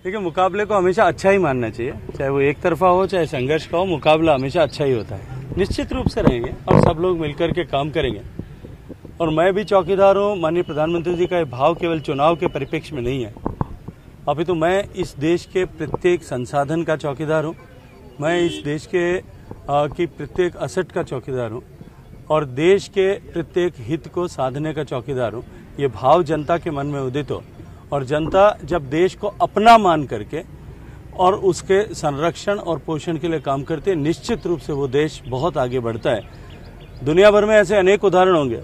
देखिए, मुकाबले को हमेशा अच्छा ही मानना चाहिए, चाहे वो एक तरफा हो चाहे संघर्ष का हो, मुकाबला हमेशा अच्छा ही होता है। निश्चित रूप से रहेंगे और सब लोग मिलकर के काम करेंगे। और मैं भी चौकीदार हूँ। माननीय प्रधानमंत्री जी का ये भाव केवल चुनाव के परिप्रेक्ष्य में नहीं है, अपितु मैं इस देश के प्रत्येक संसाधन का चौकीदार हूँ। मैं इस देश की प्रत्येक असट का चौकीदार हूँ और देश के प्रत्येक हित को साधने का चौकीदार हूँ। ये भाव जनता के मन में उदित हो और जनता जब देश को अपना मान करके और उसके संरक्षण और पोषण के लिए काम करते हैं, निश्चित रूप से वो देश बहुत आगे बढ़ता है। दुनिया भर में ऐसे अनेक उदाहरण होंगे।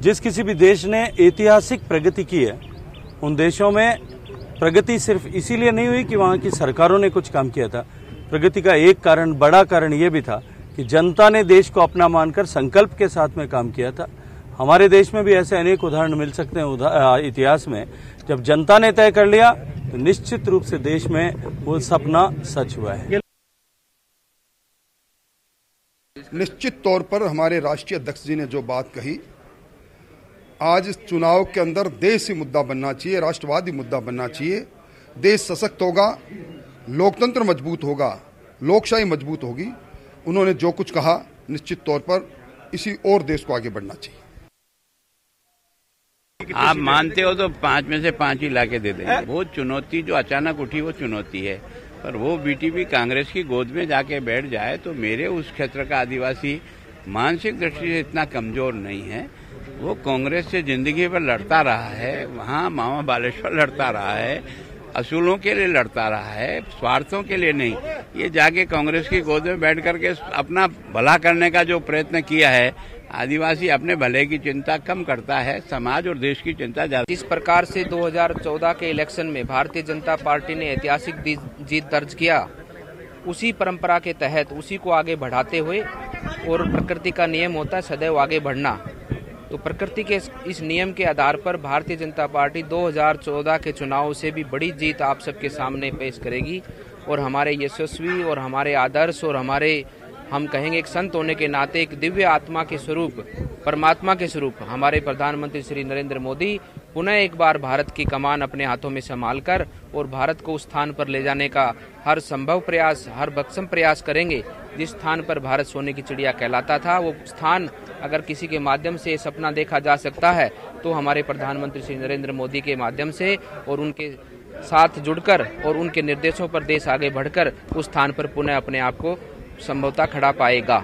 जिस किसी भी देश ने ऐतिहासिक प्रगति की है, उन देशों में प्रगति सिर्फ इसीलिए नहीं हुई कि वहां की सरकारों ने कुछ काम किया था। प्रगति का एक कारण, बड़ा कारण ये भी था कि जनता ने देश को अपना मानकर संकल्प के साथ में काम किया था। हमारे देश में भी ऐसे अनेक उदाहरण मिल सकते हैं इतिहास में। जब जनता ने तय कर लिया तो निश्चित रूप से देश में वो सपना सच हुआ है। निश्चित तौर पर हमारे राष्ट्रीय अध्यक्ष जी ने जो बात कही, आज चुनाव के अंदर देश ही मुद्दा बनना चाहिए, राष्ट्रवादी मुद्दा बनना चाहिए। देश सशक्त होगा, लोकतंत्र मजबूत होगा, लोकशाही मजबूत होगी। उन्होंने जो कुछ कहा, निश्चित तौर पर इसी और देश को आगे बढ़ना चाहिए। आप मानते हो तो 5 में से 5 ही लाके दे देंगे। वो चुनौती जो अचानक उठी वो चुनौती है, पर वो बीटीपी कांग्रेस की गोद में जाके बैठ जाए तो मेरे उस क्षेत्र का आदिवासी मानसिक दृष्टि से इतना कमजोर नहीं है। वो कांग्रेस से जिंदगी भर लड़ता रहा है, वहाँ मामा बालेश्वर लड़ता रहा है, असूलों के लिए लड़ता रहा है, स्वार्थों के लिए नहीं। ये जाके कांग्रेस की गोद में बैठ करके अपना भला करने का जो प्रयत्न किया है, आदिवासी अपने भले की चिंता कम करता है, समाज और देश की चिंता ज्यादा। जिस प्रकार से 2014 के इलेक्शन में भारतीय जनता पार्टी ने ऐतिहासिक जीत दर्ज किया, उसी परंपरा के तहत उसी को आगे बढ़ाते हुए, और प्रकृति का नियम होता है सदैव आगे बढ़ना, तो प्रकृति के इस नियम के आधार पर भारतीय जनता पार्टी 2014 के चुनाव से भी बड़ी जीत आप सबके सामने पेश करेगी। और हमारे यशस्वी और हमारे आदर्श और हमारे, हम कहेंगे एक संत होने के नाते, एक दिव्य आत्मा के स्वरूप, परमात्मा के स्वरूप हमारे प्रधानमंत्री श्री नरेंद्र मोदी पुनः एक बार भारत की कमान अपने हाथों में संभालकर और भारत को उस स्थान पर ले जाने का हर संभव प्रयास, हर बक्षम प्रयास करेंगे जिस स्थान पर भारत सोने की चिड़िया कहलाता था। वो स्थान अगर किसी के माध्यम से सपना देखा जा सकता है तो हमारे प्रधानमंत्री श्री नरेंद्र मोदी के माध्यम से और उनके साथ जुड़कर और उनके निर्देशों पर देश आगे बढ़कर उस स्थान पर पुनः अपने आप को संभवतः खड़ा पाएगा।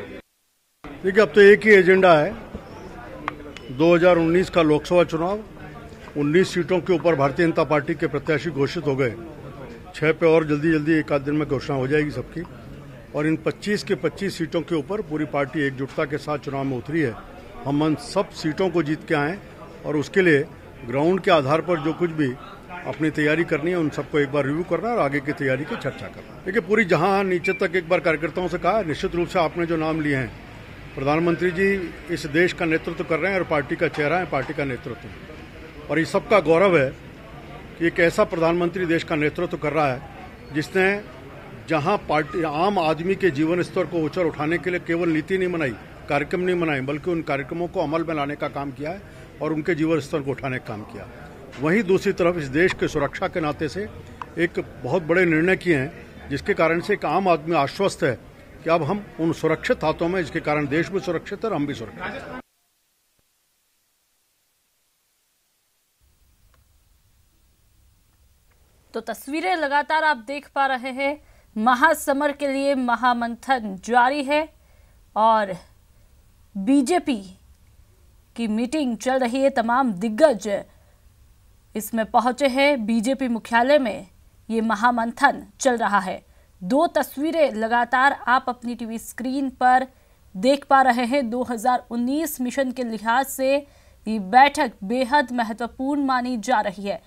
देखिए, अब तो एक ही एजेंडा है, 2019 का लोकसभा चुनाव। 19 सीटों के ऊपर भारतीय जनता पार्टी के प्रत्याशी घोषित हो गए। 6 पे और जल्दी एक आध दिन में घोषणा हो जाएगी सबकी। और इन 25 के 25 सीटों के ऊपर पूरी पार्टी एकजुटता के साथ चुनाव में उतरी है। हम उन सब सीटों को जीत के आए और उसके लिए ग्राउंड के आधार पर जो कुछ भी अपनी तैयारी करनी है उन सबको एक बार रिव्यू करना और आगे की तैयारी की चर्चा करना। देखिए, पूरी जहां नीचे तक एक बार कार्यकर्ताओं से कहा, निश्चित रूप से आपने जो नाम लिए हैं, प्रधानमंत्री जी इस देश का नेतृत्व कर रहे हैं और पार्टी का चेहरा है, पार्टी का नेतृत्व। और इस सबका गौरव है कि एक ऐसा प्रधानमंत्री देश का नेतृत्व कर रहा है जिसने जहां पार्टी आम आदमी के जीवन स्तर को ऊंचा उठाने के लिए केवल नीति नहीं बनाई, कार्यक्रम नहीं बनाए, बल्कि उन कार्यक्रमों को अमल में लाने का काम किया है और उनके जीवन स्तर को उठाने का काम किया। वहीं दूसरी तरफ इस देश के सुरक्षा के नाते से एक बहुत बड़े निर्णय किए हैं जिसके कारण से एक आम आदमी आश्वस्त है कि अब हम उन सुरक्षित हाथों में, जिसके कारण देश भी सुरक्षित है और हम भी सुरक्षित हैं। तो तस्वीरें लगातार आप देख पा रहे हैं, महासमर के लिए महामंथन जारी है और बीजेपी की मीटिंग चल रही है। तमाम दिग्गज इसमें पहुंचे हैं। बीजेपी मुख्यालय में ये महामंथन चल रहा है। 2 तस्वीरें लगातार आप अपनी टीवी स्क्रीन पर देख पा रहे हैं। 2019 मिशन के लिहाज से ये बैठक बेहद महत्वपूर्ण मानी जा रही है।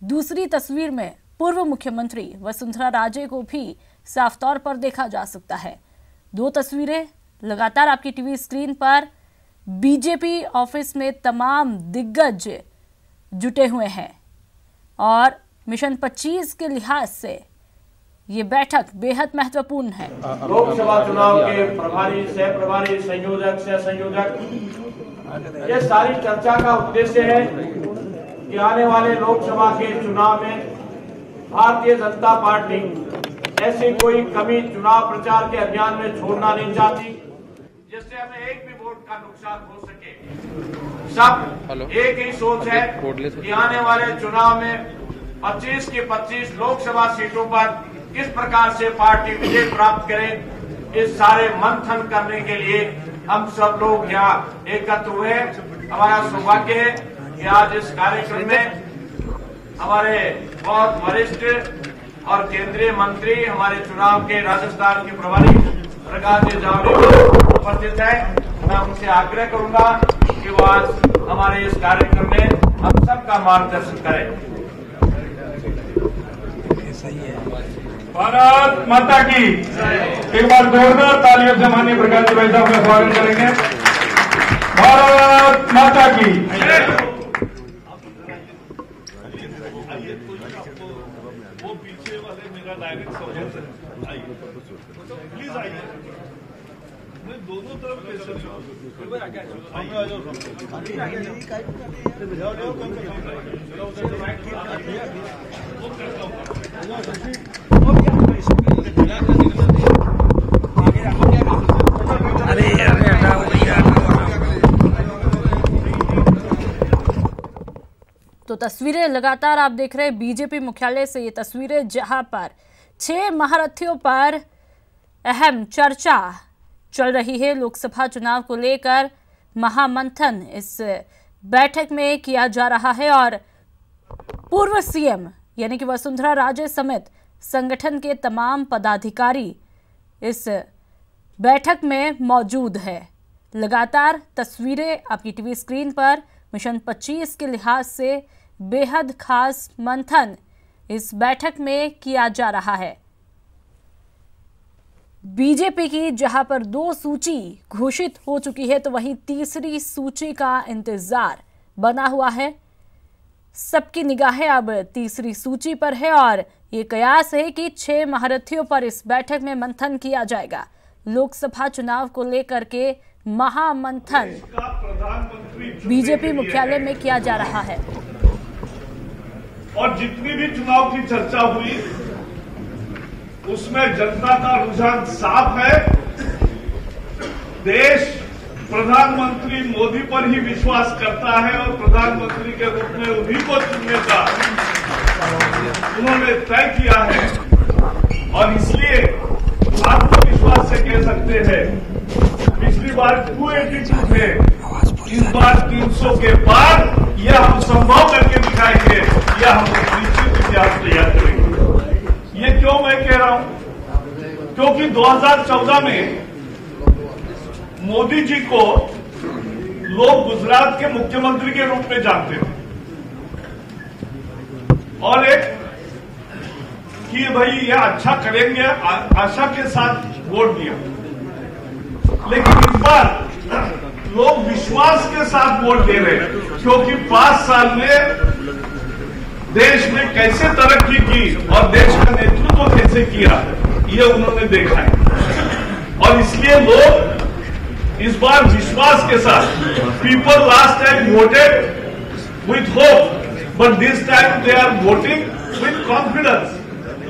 दूसरी तस्वीर में पूर्व मुख्यमंत्री वसुंधरा राजे को भी साफ तौर पर देखा जा सकता है। 2 तस्वीरें लगातार आपकी टीवी स्क्रीन पर। बीजेपी ऑफिस में तमाम दिग्गज जुटे हुए हैं और मिशन 25 के लिहाज से ये बैठक बेहद महत्वपूर्ण है। लोकसभा चुनाव के प्रभारी, सह प्रभारी, संयोजक, सह संयोजक, ये सारी चर्चा का उद्देश्य है कि आने वाले लोकसभा के चुनाव में भारतीय जनता पार्टी ऐसी कोई कमी चुनाव प्रचार के अभियान में छोड़ना नहीं चाहती जिससे हमें एक भी वोट का नुकसान हो सके। सब एक ही सोच है कि आने वाले चुनाव में 25 की 25 लोकसभा सीटों पर किस प्रकार से पार्टी विजय प्राप्त करे। इस सारे मंथन करने के लिए हम सब लोग यहाँ एकत्र हुए। हमारा सौभाग्य है कि आज इस कार्यक्रम में हमारे बहुत वरिष्ठ और केंद्रीय मंत्री, हमारे चुनाव के राजस्थान के प्रभारी प्रकाश जावड़ेकर उपस्थित है। मैं उनसे आग्रह करूंगा कि वो आज हमारे इस कार्यक्रम में हम सबका मार्गदर्शन करें। भारत माता की एक बार जोरदार तालियों से माननीय प्रकाश जी भाई साहब का स्वागत करेंगे। भारत माता की। वो पीछे वाले मेरा डायरेक्ट सवाल प्लीज आइए, मैं दोनों तरफ तो तस्वीरें लगातार आप देख रहे हैं बीजेपी मुख्यालय से ये तस्वीरें, जहां पर 6 महारथियों पर अहम चर्चा चल रही है। लोकसभा चुनाव को लेकर महामंथन इस बैठक में किया जा रहा है और पूर्व सीएम यानी कि वसुंधरा राजे समेत संगठन के तमाम पदाधिकारी इस बैठक में मौजूद है। लगातार तस्वीरें आपकी टीवी स्क्रीन पर। मिशन 25 के लिहाज से बेहद खास मंथन इस बैठक में किया जा रहा है। बीजेपी की जहां पर 2 सूची घोषित हो चुकी है, तो वहीं तीसरी सूची का इंतजार बना हुआ है। सबकी निगाहें अब तीसरी सूची पर है और ये कयास है कि 6 महारथियों पर इस बैठक में मंथन किया जाएगा। लोकसभा चुनाव को लेकर के महामंथन बीजेपी मुख्यालय में किया जा रहा है। और जितनी भी चुनाव की चर्चा हुई उसमें जनता का रुझान साफ है। देश प्रधानमंत्री मोदी पर ही विश्वास करता है और प्रधानमंत्री के रूप में उन्हीं को चुनने का उन्होंने तय किया है। और इसलिए आत्मविश्वास से कह सकते हैं, पिछली बार 282 थे, इस बार 300 के बाद यह हम संभव करके दिखाएंगे, यह हम निश्चित इतिहास तैयार करेंगे। ये क्यों मैं कह रहा हूं? क्योंकि 2014 में मोदी जी को लोग गुजरात के मुख्यमंत्री के रूप में जानते थे और एक कि भाई ये अच्छा करेंगे आशा के साथ वोट दिया। लेकिन इस बार लोग विश्वास के साथ वोट दे रहे हैं, क्योंकि 5 साल में देश ने कैसे तरक्की की और देश का नेतृत्व कैसे किया ये उन्होंने देखा है। और इसलिए लोग इस बार विश्वास के साथ, people last time voted with hope but this time they are voting with confidence.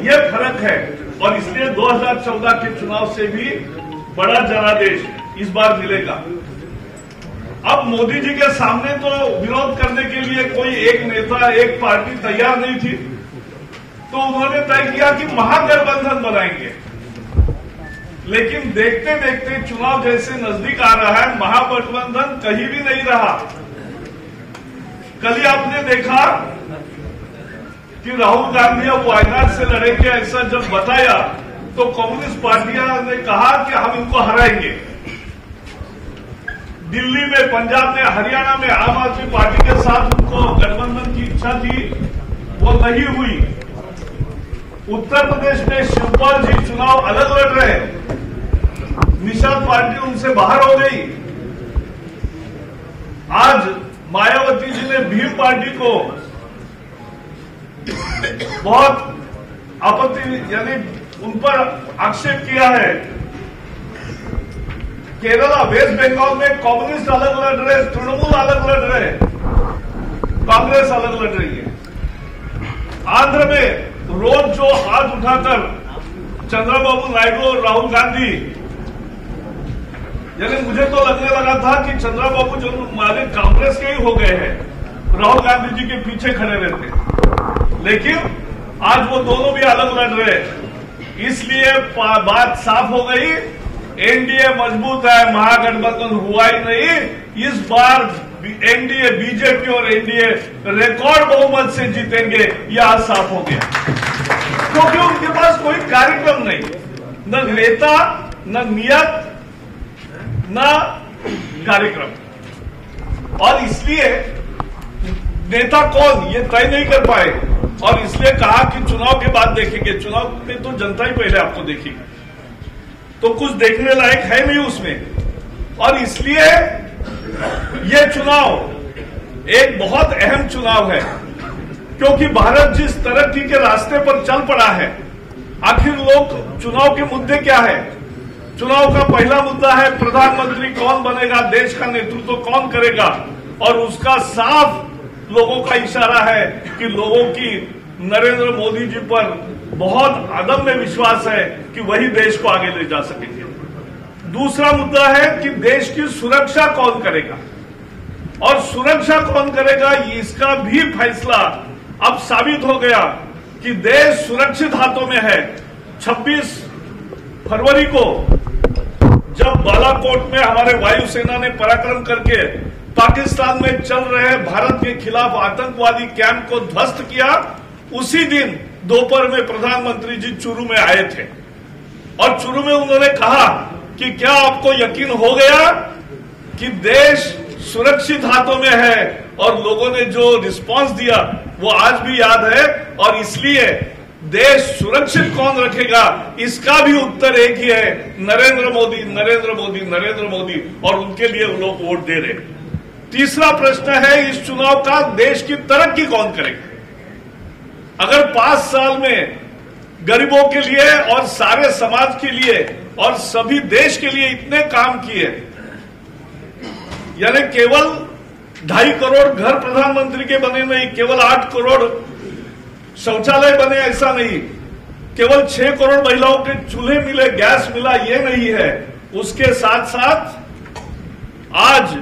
ये फर्क है और इसलिए 2014 के चुनाव से भी बड़ा जनादेश इस बार मिलेगा। अब मोदी जी के सामने तो विरोध करने के लिए कोई एक नेता, एक पार्टी तैयार नहीं थी, तो उन्होंने तय किया कि महागठबंधन बनाएंगे। लेकिन देखते देखते चुनाव जैसे नजदीक आ रहा है, महागठबंधन कहीं भी नहीं रहा। कल ही आपने देखा कि राहुल गांधी अब वायनाड से लड़ेंगे, ऐसा जब बताया तो कम्युनिस्ट पार्टियां ने कहा कि हम इनको हराएंगे। दिल्ली में, पंजाब में, हरियाणा में आम आदमी पार्टी के साथ उनको गठबंधन की इच्छा थी, वो नहीं हुई। उत्तर प्रदेश में शिवपाल जी चुनाव अलग लड़ रहे, निषाद पार्टी उनसे बाहर हो गई। आज मायावती जी ने भीम पार्टी को बहुत आपत्ति यानी उन पर आक्षेप किया है। केरला, वेस्ट बंगाल में कम्युनिस्ट अलग लड़ रहे, तृणमूल अलग लड़ रहे, कांग्रेस अलग लड़ रही है। आंध्र में रोज जो हाथ उठाकर चंद्रबाबू नायडू और राहुल गांधी, यानी मुझे तो लगने लगा था कि चंद्रबाबू जो हमारे कांग्रेस के ही हो गए हैं, राहुल गांधी जी के पीछे खड़े रहते, लेकिन आज वो दोनों भी अलग लड़ रहे, इसलिए बात साफ हो गई, एनडीए मजबूत है, महागठबंधन हुआ ही नहीं। इस बार एनडीए, बीजेपी और एनडीए रिकॉर्ड बहुमत से जीतेंगे, यह आज साफ हो गया, क्योंकि उनके पास कोई कार्यक्रम नहीं, न नेता, न नियत, न कार्यक्रम, और इसलिए नेता कौन ये तय नहीं कर पाए, और इसलिए कहा कि चुनाव के बाद देखेंगे। चुनाव में तो जनता ही पहले आपको देखेगी, तो कुछ देखने लायक है नहीं उसमें, और इसलिए ये चुनाव एक बहुत अहम चुनाव है, क्योंकि भारत जिस तरक्की के रास्ते पर चल पड़ा है, आखिर लोग चुनाव के मुद्दे क्या है? चुनाव का पहला मुद्दा है प्रधानमंत्री कौन बनेगा, देश का नेतृत्व कौन करेगा, और उसका साफ लोगों का इशारा है कि लोगों की नरेंद्र मोदी जी पर बहुत अदम्य विश्वास है कि वही देश को आगे ले जा सकेंगे। दूसरा मुद्दा है कि देश की सुरक्षा कौन करेगा, और सुरक्षा कौन करेगा इसका भी फैसला अब साबित हो गया कि देश सुरक्षित हाथों में है। 26 फरवरी को जब बालाकोट में हमारे वायुसेना ने पराक्रम करके पाकिस्तान में चल रहे भारत के खिलाफ आतंकवादी कैंप को ध्वस्त किया, उसी दिन दोपहर में प्रधानमंत्री जी चुरू में आए थे, और चुरू में उन्होंने कहा कि क्या आपको यकीन हो गया कि देश सुरक्षित हाथों में है, और लोगों ने जो रिस्पांस दिया वो आज भी याद है, और इसलिए देश सुरक्षित कौन रखेगा इसका भी उत्तर एक ही है, नरेंद्र मोदी, नरेंद्र मोदी, नरेंद्र मोदी, और उनके लिए लोग वोट दे रहे। तीसरा प्रश्न है इस चुनाव का, देश की तरक्की कौन करेगा? अगर 5 साल में गरीबों के लिए और सारे समाज के लिए और सभी देश के लिए इतने काम किए, यानी केवल 2.5 करोड़ घर प्रधानमंत्री के बने नहीं, केवल 8 करोड़ शौचालय बने ऐसा नहीं, केवल 6 करोड़ महिलाओं के चूल्हे मिले, गैस मिला, ये नहीं है। उसके साथ साथ आज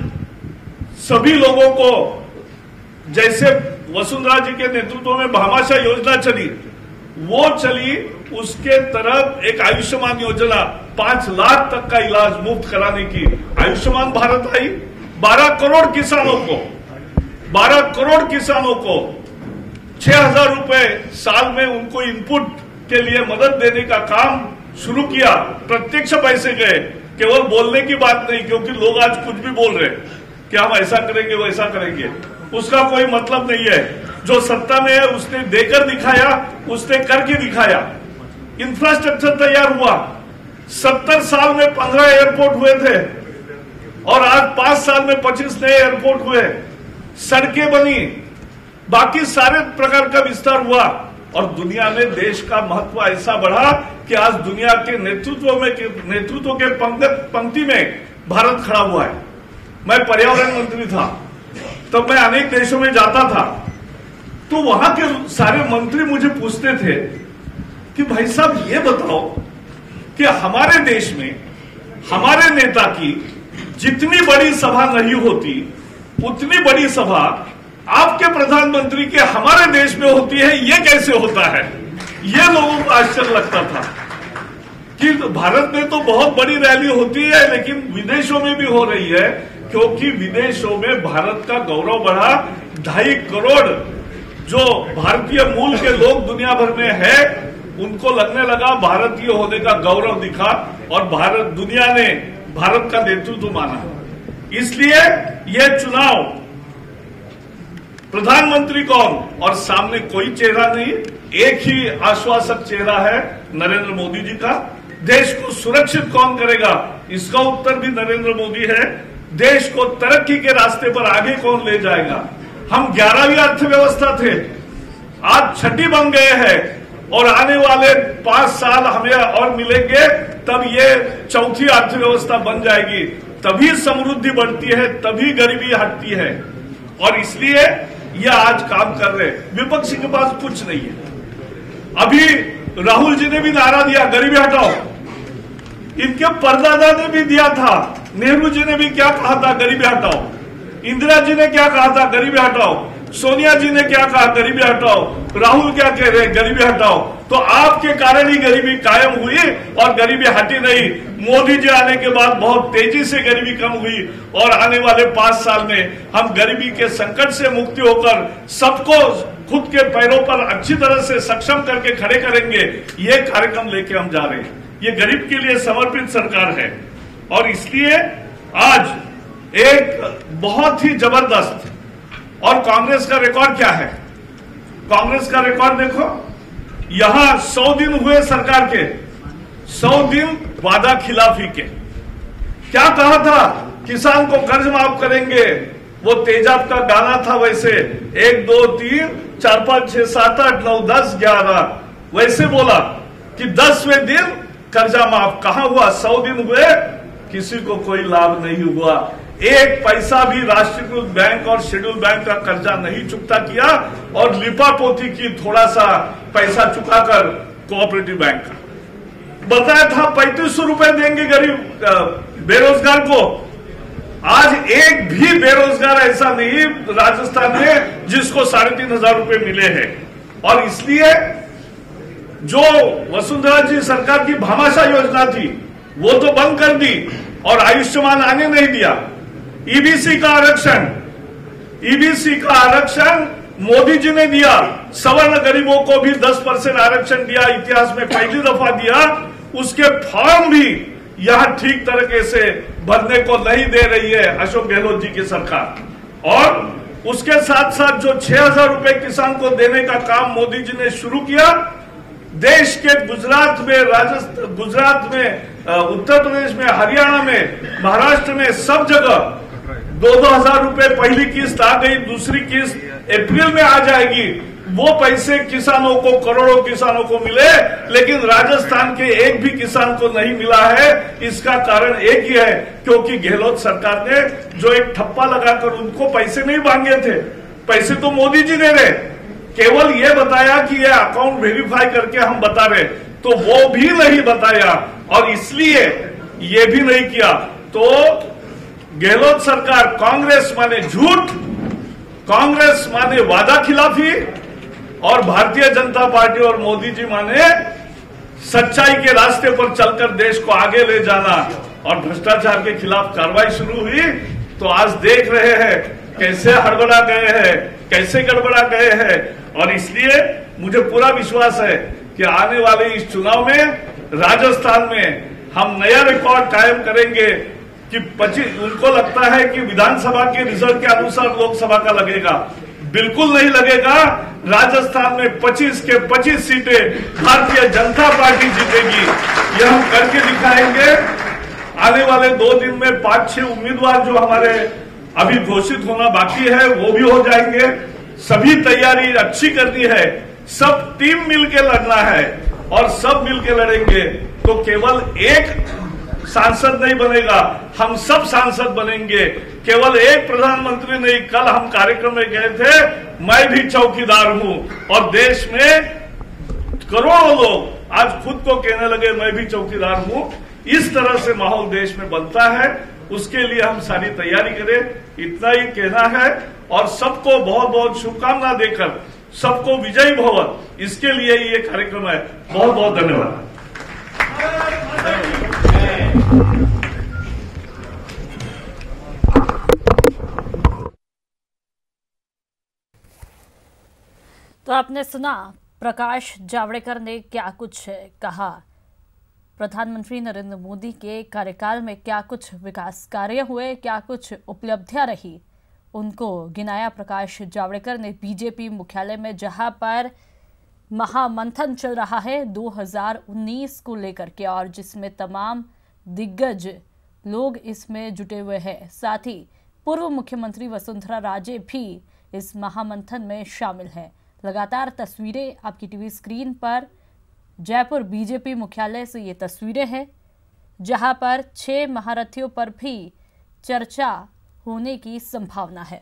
सभी लोगों को, जैसे वसुंधरा जी के नेतृत्व में भामाशाह योजना चली, वो चली, उसके तरफ एक आयुष्मान योजना 5 लाख तक का इलाज मुफ्त कराने की आयुष्मान भारत आई। 12 करोड़ किसानों को 6,000 रुपए साल में उनको इनपुट के लिए मदद देने का काम शुरू किया। प्रत्यक्ष पैसे गए, केवल बोलने की बात नहीं, क्योंकि लोग आज कुछ भी बोल रहे हैं कि हम ऐसा करेंगे वैसा करेंगे, उसका कोई मतलब नहीं है। जो सत्ता में है उसने देकर दिखाया, उसने करके दिखाया। इंफ्रास्ट्रक्चर तैयार हुआ, 70 साल में 15 एयरपोर्ट हुए थे, और आज 5 साल में 25 नए एयरपोर्ट हुए, सड़कें बनी, बाकी सारे प्रकार का विस्तार हुआ, और दुनिया में देश का महत्व ऐसा बढ़ा कि आज दुनिया के नेतृत्व के पंक्ति में भारत खड़ा हुआ है। मैं पर्यावरण मंत्री था, तब मैं अनेक देशों में जाता था, तो वहां के सारे मंत्री मुझे पूछते थे कि भाई साहब ये बताओ कि हमारे देश में हमारे नेता की जितनी बड़ी सभा नहीं होती, उतनी बड़ी सभा आपके प्रधानमंत्री के हमारे देश में होती है, ये कैसे होता है? ये लोगों को आश्चर्य लगता था कि भारत में तो बहुत बड़ी रैली होती है, लेकिन विदेशों में भी हो रही है, क्योंकि विदेशों में भारत का गौरव बढ़ा। 2.5 करोड़ जो भारतीय मूल के लोग दुनिया भर में है, उनको लगने लगा भारतीय होने का गौरव दिखा, और दुनिया ने भारत का नेतृत्व माना। इसलिए यह चुनाव प्रधानमंत्री कौन, और सामने कोई चेहरा नहीं, एक ही आश्वासक चेहरा है नरेंद्र मोदी जी का। देश को सुरक्षित कौन करेगा, इसका उत्तर भी नरेंद्र मोदी है। देश को तरक्की के रास्ते पर आगे कौन ले जाएगा? हम 11वीं अर्थव्यवस्था थे, आज 6ठी बन गए हैं, और आने वाले 5 साल हमें और मिलेंगे, तब ये 4थी अर्थव्यवस्था बन जाएगी। तभी समृद्धि बढ़ती है, तभी गरीबी हटती है, और इसलिए ये आज काम कर रहे हैं। विपक्ष के पास कुछ नहीं है, अभी राहुल जी ने भी नारा दिया गरीबी हटाओ, इनके परदादा ने भी दिया था। नेहरू जी ने भी क्या कहा था, गरीबी हटाओ। इंदिरा जी ने क्या कहा था, गरीबी हटाओ। सोनिया जी ने क्या कहा, गरीबी हटाओ। राहुल क्या कह रहे, गरीबी हटाओ। तो आपके कारण ही गरीबी कायम हुई और गरीबी हटी नहीं। मोदी जी आने के बाद बहुत तेजी से गरीबी कम हुई और आने वाले 5 साल में हम गरीबी के संकट से मुक्ति होकर सबको खुद के पैरों पर अच्छी तरह से सक्षम करके खड़े करेंगे। ये कार्यक्रम लेके हम जा रहे हैं। ये गरीब के लिए समर्पित सरकार है और इसलिए आज एक बहुत ही जबरदस्त, और कांग्रेस का रिकॉर्ड क्या है, कांग्रेस का रिकॉर्ड देखो। यहां 100 दिन हुए सरकार के, 100 दिन वादा खिलाफी के। क्या कहा था, किसान को कर्ज माफ करेंगे, वो तेजाब का गाना था वैसे 1 2 3 4 5 6 7 8 9 10 11 वैसे बोला कि 10वें दिन कर्जा माफ। कहां हुआ, 100 दिन हुए, किसी को कोई लाभ नहीं हुआ। एक पैसा भी राष्ट्रीयकृत बैंक और शेड्यूल बैंक का कर्जा नहीं चुकता किया और लिपापोती की थोड़ा सा पैसा चुकाकर कोऑपरेटिव बैंक का बताया था 3500 रुपए देंगे गरीब बेरोजगार को। आज एक भी बेरोजगार ऐसा नहीं राजस्थान में जिसको 3500 रुपए मिले हैं। और इसलिए जो वसुंधरा जी सरकार की भामाशाह योजना थी वो तो बंद कर दी और आयुष्मान आने नहीं दिया। ईबीसी का आरक्षण मोदी जी ने दिया। सवर्ण गरीबों को भी 10% आरक्षण दिया, इतिहास में पहली दफा दिया। उसके फॉर्म भी यहां ठीक तरीके से भरने को नहीं दे रही है अशोक गहलोत जी की सरकार। और उसके साथ साथ जो 6000 रुपए किसान को देने का काम मोदी जी ने शुरू किया, देश के गुजरात में, उत्तर प्रदेश में, हरियाणा में, महाराष्ट्र में सब जगह 2-2 हजार रुपए पहली किस्त आ गई, दूसरी किस्त अप्रैल में आ जाएगी। वो पैसे किसानों को, करोड़ों किसानों को मिले, लेकिन राजस्थान के एक भी किसान को नहीं मिला है। इसका कारण एक ही है, क्योंकि गहलोत सरकार ने जो एक ठप्पा लगाकर उनको पैसे नहीं मांगे थे, पैसे तो मोदी जी दे रहे, केवल ये बताया कि ये अकाउंट वेरीफाई करके हम बता रहे, तो वो भी नहीं बताया और इसलिए ये भी नहीं किया। तो गहलोत सरकार, कांग्रेस माने झूठ, कांग्रेस माने वादा खिलाफी और भारतीय जनता पार्टी और मोदी जी माने सच्चाई के रास्ते पर चलकर देश को आगे ले जाना। और भ्रष्टाचार के खिलाफ कार्रवाई शुरू हुई तो आज देख रहे हैं कैसे हड़बड़ा गए हैं, कैसे गड़बड़ा गए हैं। और इसलिए मुझे पूरा विश्वास है कि आने वाले इस चुनाव में राजस्थान में हम नया रिकॉर्ड कायम करेंगे कि 25, उनको लगता है कि विधानसभा के रिजल्ट के अनुसार लोकसभा का लगेगा, बिल्कुल नहीं लगेगा। राजस्थान में 25 के 25 सीटें भारतीय जनता पार्टी जीतेगी, यह हम करके दिखाएंगे। आने वाले 2 दिन में 5-6 उम्मीदवार जो हमारे अभी घोषित होना बाकी है वो भी हो जाएंगे। सभी तैयारी अच्छी करनी है, सब टीम मिलके लड़ना है और सब मिलके लड़ेंगे तो केवल एक सांसद नहीं बनेगा, हम सब सांसद बनेंगे। केवल एक प्रधानमंत्री नहीं, कल हम कार्यक्रम में गए थे, मैं भी चौकीदार हूं और देश में करोड़ों लोग आज खुद को कहने लगे मैं भी चौकीदार हूं। इस तरह से माहौल देश में बनता है, उसके लिए हम सारी तैयारी करें, इतना ही कहना है। और सबको बहुत बहुत शुभकामना देकर सबको विजयी भव, इसके लिए ये कार्यक्रम है। बहुत बहुत धन्यवाद। तो आपने सुना प्रकाश जावड़ेकर ने क्या कुछ कहा, प्रधानमंत्री नरेंद्र मोदी के कार्यकाल में क्या कुछ विकास कार्य हुए, क्या कुछ उपलब्धियां रही, उनको गिनाया प्रकाश जावड़ेकर ने बीजेपी मुख्यालय में, जहां पर महामंथन चल रहा है 2019 को लेकर के और जिसमें तमाम दिग्गज लोग इसमें जुटे हुए हैं। साथ ही पूर्व मुख्यमंत्री वसुंधरा राजे भी इस महामंथन में शामिल हैं। लगातार तस्वीरें आपकी टीवी स्क्रीन पर जयपुर बीजेपी मुख्यालय से ये तस्वीरें हैं, जहां पर 6 महारथियों पर भी चर्चा होने की संभावना है।